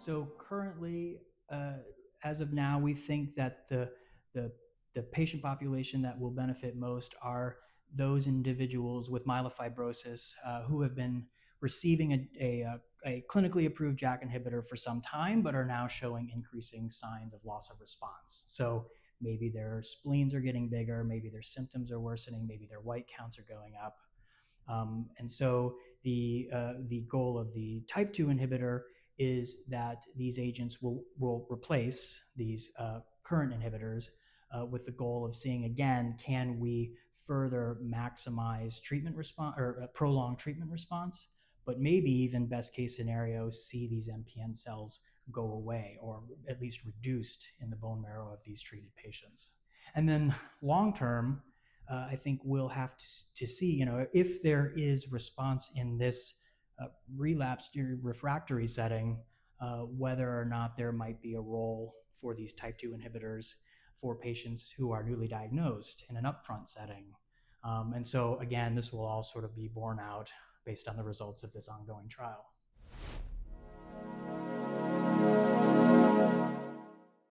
So currently, as of now, we think that the patient population that will benefit most are those individuals with myelofibrosis who have been receiving a clinically approved JAK inhibitor for some time, but are now showing increasing signs of loss of response. So maybe their spleens are getting bigger, maybe their symptoms are worsening, maybe their white counts are going up. And so the goal of the type 2 inhibitor is that these agents will replace these current inhibitors with the goal of seeing again, can we further maximize treatment response or prolong treatment response, but maybe even best case scenario, see these MPN cells go away or at least reduced in the bone marrow of these treated patients. And then long term, I think we'll have to see, if there is response in this relapsed refractory setting, whether or not there might be a role for these type 2 inhibitors for patients who are newly diagnosed in an upfront setting. And so, again, this will all sort of be borne out based on the results of this ongoing trial.